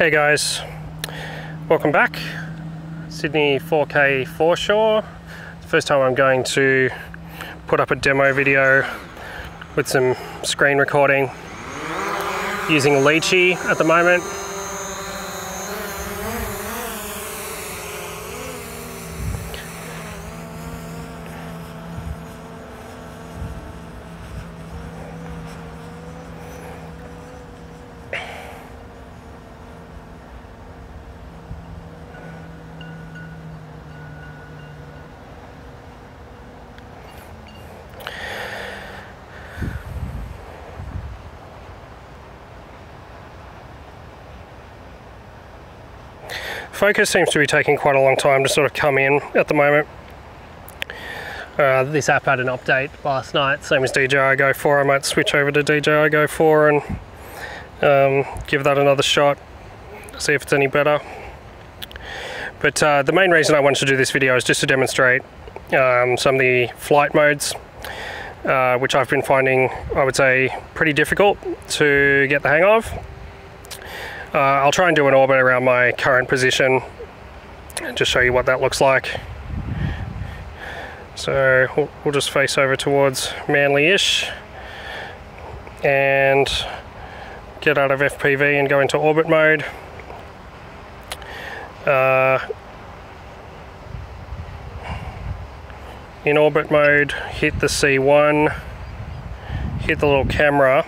Hey guys, welcome back. Sydney 4K foreshore. First time I'm going to put up a demo video with some screen recording using Litchi at the moment. Focus seems to be taking quite a long time to sort of come in at the moment. This app had an update last night, same as DJI Go 4. I might switch over to DJI Go 4 and give that another shot, see if it's any better. But the main reason I wanted to do this video is just to demonstrate some of the flight modes, which I've been finding, I would say, pretty difficult to get the hang of. I'll try and do an orbit around my current position and just show you what that looks like. So we'll just face over towards Manly-ish and get out of FPV and go into orbit mode. In orbit mode, hit the C1, hit the little camera.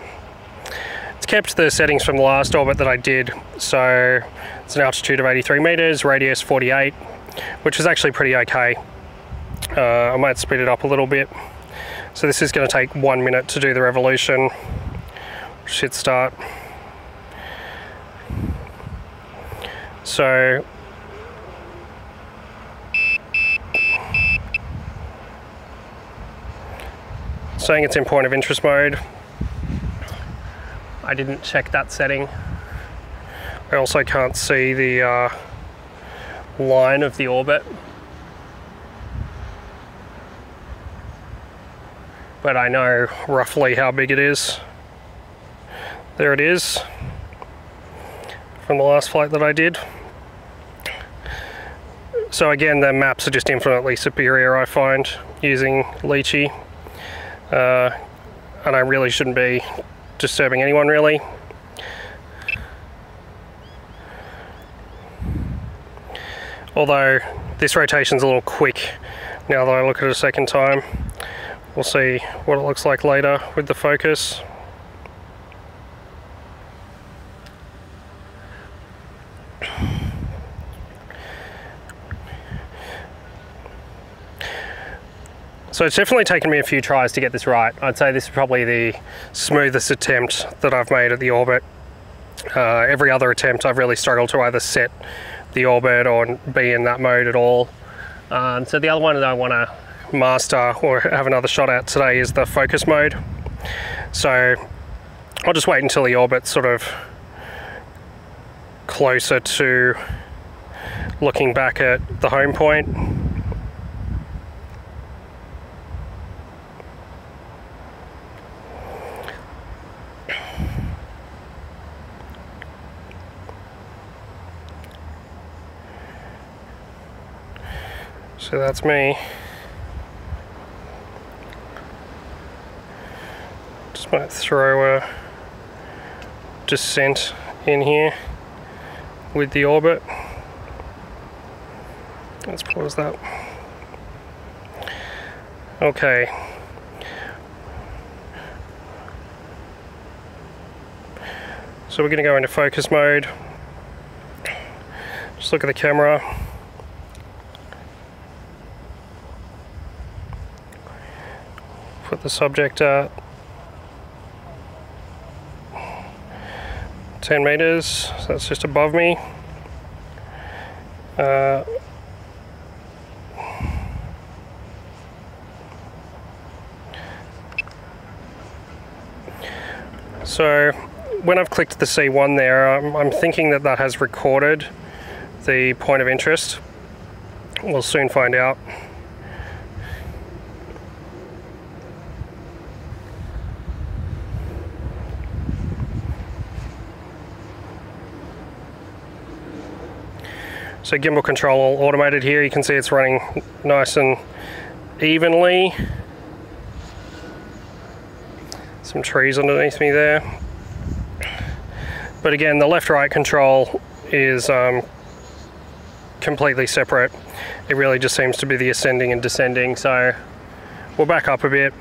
It's kept the settings from the last orbit that I did, so it's an altitude of 83 meters, radius 48, which is actually pretty okay. I might speed it up a little bit. So this is going to take 1 minute to do the revolution. Just hit start. So saying it's in point of interest mode. I didn't check that setting. I also can't see the line of the orbit, but I know roughly how big it is. There it is from the last flight that I did. So again, the maps are just infinitely superior, I find, using Litchi, and I really shouldn't be disturbing anyone really. Although this rotation's a little quick now that I look at it a second time. We'll see what it looks like later with the focus. So it's definitely taken me a few tries to get this right. I'd say this is probably the smoothest attempt that I've made at the orbit. Every other attempt I've really struggled to either set the orbit or be in that mode at all. So the other one that I want to master or have another shot at today is the focus mode. So I'll just wait until the orbit's sort of closer to looking back at the home point. So that's me. Just might throw a descent in here with the orbit. Let's pause that. Okay. So we're going to go into focus mode. Just look at the camera. Put the subject at 10 meters, so that's just above me. So when I've clicked the C1 there, I'm thinking that that has recorded the point of interest. We'll soon find out. So Gimbal Control all automated here. You can see it's running nice and evenly. Some trees underneath me there. But again, the left-right control is completely separate. It really just seems to be the ascending and descending. So we'll back up a bit.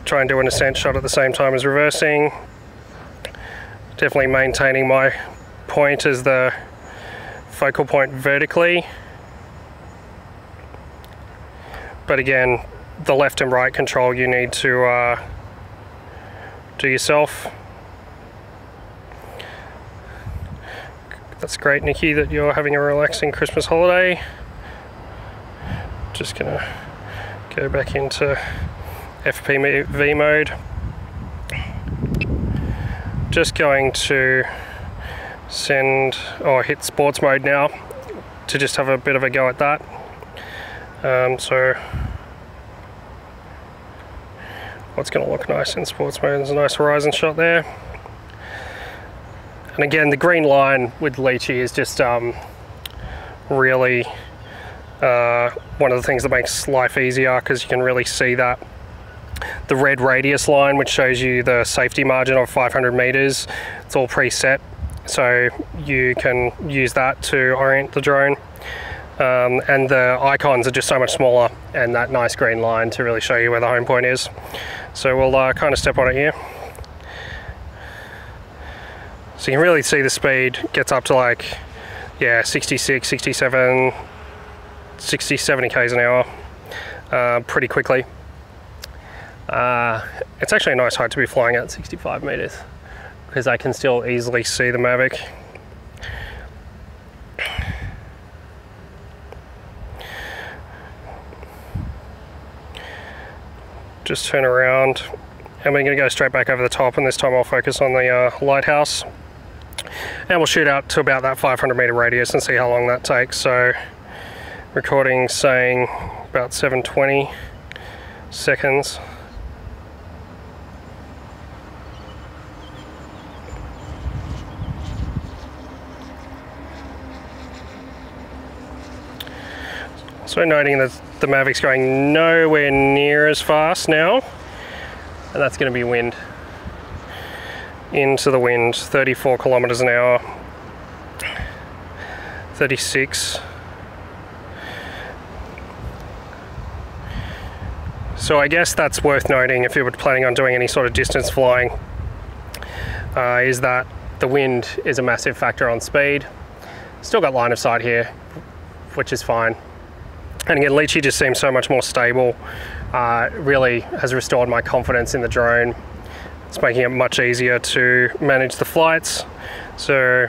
Try and do an ascent shot at the same time as reversing. Definitely maintaining my point as the focal point vertically. But again, the left and right control you need to do yourself. That's great, Nikki, that you're having a relaxing Christmas holiday. Just gonna go back into FPV mode. Just going to hit sports mode now to just have a bit of a go at that. So what's going to look nice in sports mode is a nice horizon shot there. And again, the green line with Litchi is just really one of the things that makes life easier, because you can really see that. The red radius line, which shows you the safety margin of 500 meters, it's all preset, so you can use that to orient the drone. And the icons are just so much smaller, and that nice green line to really show you where the home point is. So we'll kind of step on it here. So you can really see the speed gets up to like, yeah, 66, 67, 60, 70 k's an hour pretty quickly. It's actually a nice height to be flying at, 65 meters, because I can still easily see the Mavic. Just turn around, and we're going to go straight back over the top, and this time I'll focus on the lighthouse. And we'll shoot out to about that 500 meter radius and see how long that takes. So recording saying about 720 seconds. So noting that the Mavic's going nowhere near as fast now, and that's going to be wind. Into the wind, 34 kilometers an hour, 36. So I guess that's worth noting if you were planning on doing any sort of distance flying, is that the wind is a massive factor on speed. Still got line of sight here, which is fine. And again, Litchi just seems so much more stable. Really has restored my confidence in the drone. It's making it much easier to manage the flights. So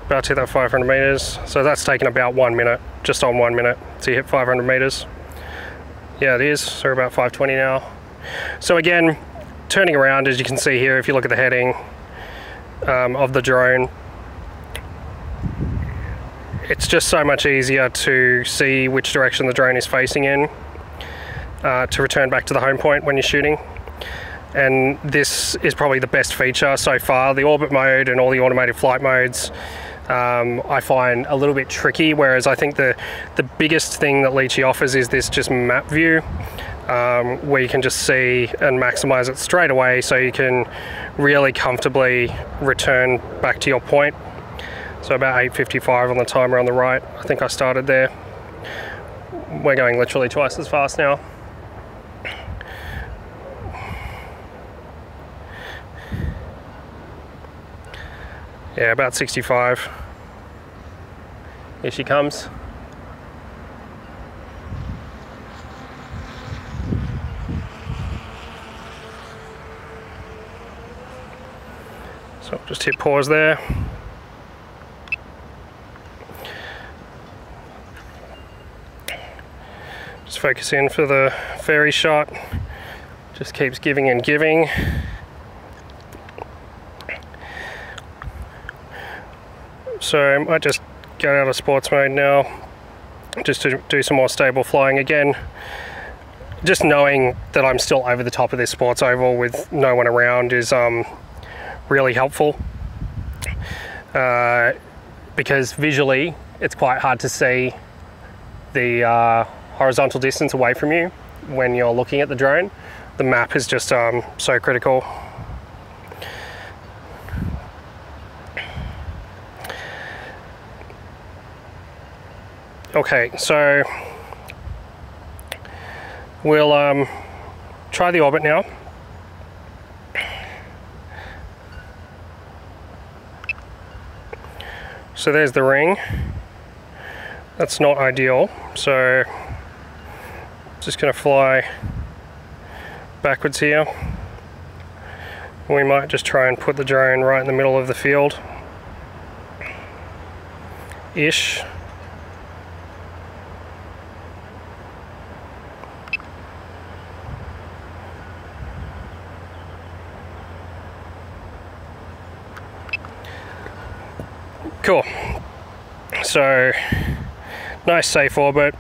about to hit that 500 meters. So that's taken about 1 minute, just on 1 minute to hit 500 meters. Yeah, it is. So we're about 520 now. So again, turning around, as you can see here, if you look at the heading of the drone, it's just so much easier to see which direction the drone is facing in to return back to the home point when you're shooting. And this is probably the best feature so far. The orbit mode and all the automated flight modes I find a little bit tricky, whereas I think the biggest thing that Litchi offers is this just map view, where you can just see and maximize it straight away, so you can really comfortably return back to your point. So about 8:55 on the timer on the right. I think I started there. We're going literally twice as fast now. Yeah, about 65. Here she comes. So I'll just hit pause there. Just focus in for the fairy shot. Just keeps giving and giving. So I might just go out of sports mode now, just to do some more stable flying again. Just knowing that I'm still over the top of this sports oval with no one around is really helpful. because visually it's quite hard to see the horizontal distance away from you when you're looking at the drone. The map is just so critical. Okay, so we'll try the orbit now. So there's the ring. That's not ideal, so just going to fly backwards here. We might just try and put the drone right in the middle of the field ish. Cool. So nice safe orbit.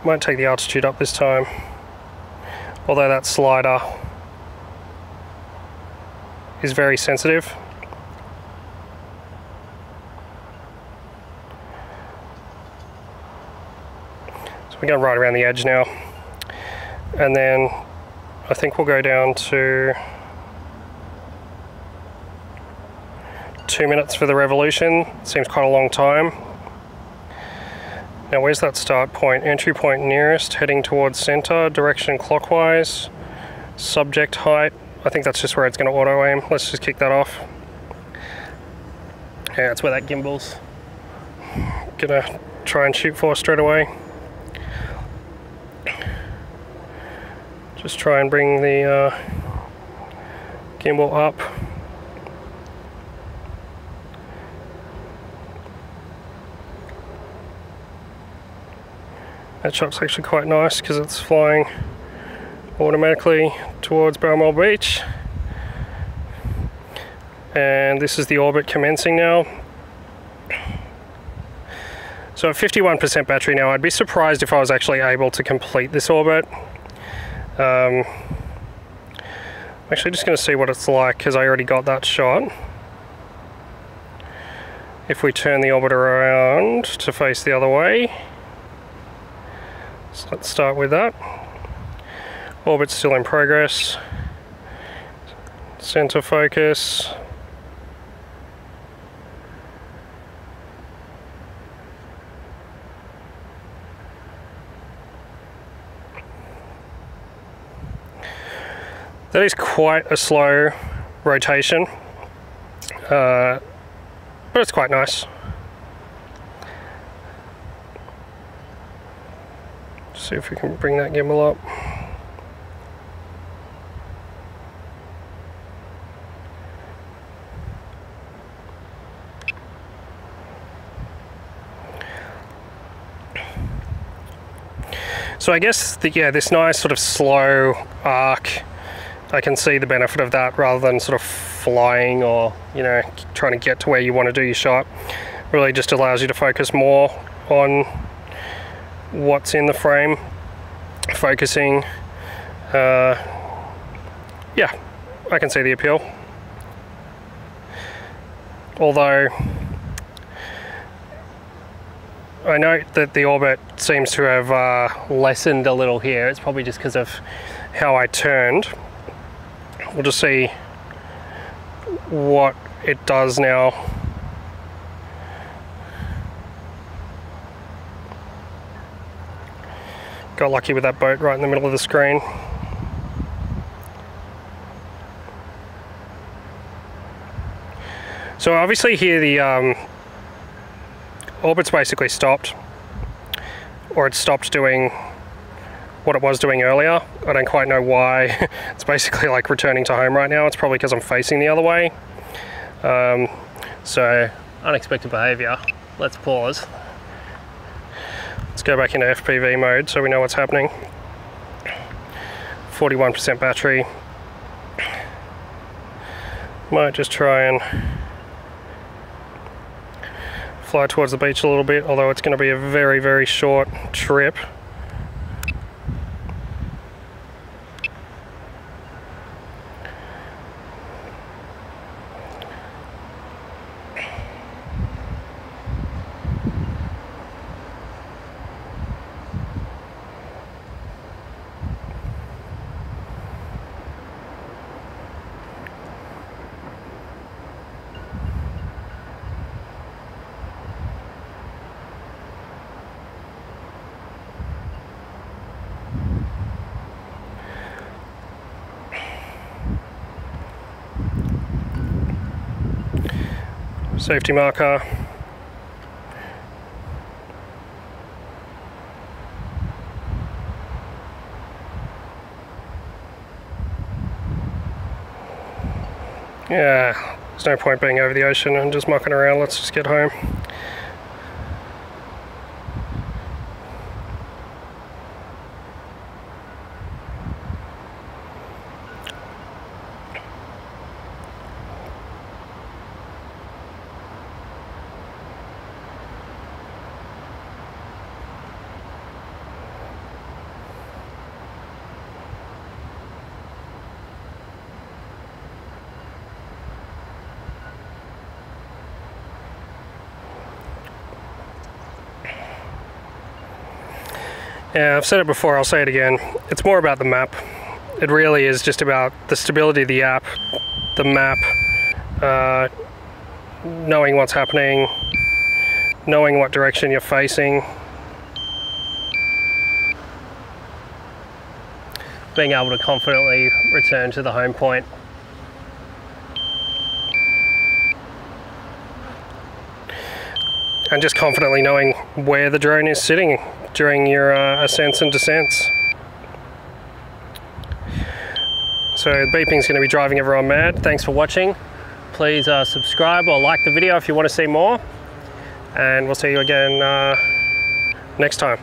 Might take the altitude up this time, although that slider is very sensitive. So we're going right around the edge now, and then I think we'll go down to 2 minutes for the revolution. Seems quite a long time. Now where's that start point? Entry point nearest, heading towards center, direction clockwise, subject height. I think that's just where it's going to auto aim. Let's just kick that off. Yeah, that's where that gimbal's gonna try and shoot for straight away. Just try and bring the gimbal up. That shot's actually quite nice because it's flying automatically towards Balmoral Beach. And this is the orbit commencing now. So at 51% battery now, I'd be surprised if I was actually able to complete this orbit. I'm actually just going to see what it's like because I already got that shot. If we turn the orbit around to face the other way. So let's start with that. Orbit's still in progress. Center focus. That is quite a slow rotation, but it's quite nice. See if we can bring that gimbal up. So I guess this nice sort of slow arc, I can see the benefit of that rather than sort of flying or, you know, trying to get to where you want to do your shot. Really just allows you to focus more on what's in the frame, focusing. Yeah, I can see the appeal. Although I note that the orbit seems to have lessened a little here. It's probably just because of how I turned. We'll just see what it does now. Got lucky with that boat right in the middle of the screen. So obviously here the orbit's basically stopped, or it stopped doing what it was doing earlier. I don't quite know why. It's basically like returning to home right now. It's probably because I'm facing the other way. So unexpected behavior. Let's pause. Let's go back into FPV mode so we know what's happening. 41% battery. Might just try and fly towards the beach a little bit, although it's going to be a very, very short trip. safety marker. Yeah, there's no point being over the ocean and just mucking around. Let's just get home. Yeah, I've said it before, I'll say it again. It's more about the map. It really is just about the stability of the app, the map, knowing what's happening, knowing what direction you're facing, being able to confidently return to the home point. And just confidently knowing where the drone is sitting during your ascents and descents. So the beeping's going to be driving everyone mad. Thanks for watching. Please subscribe or like the video if you want to see more. And we'll see you again next time.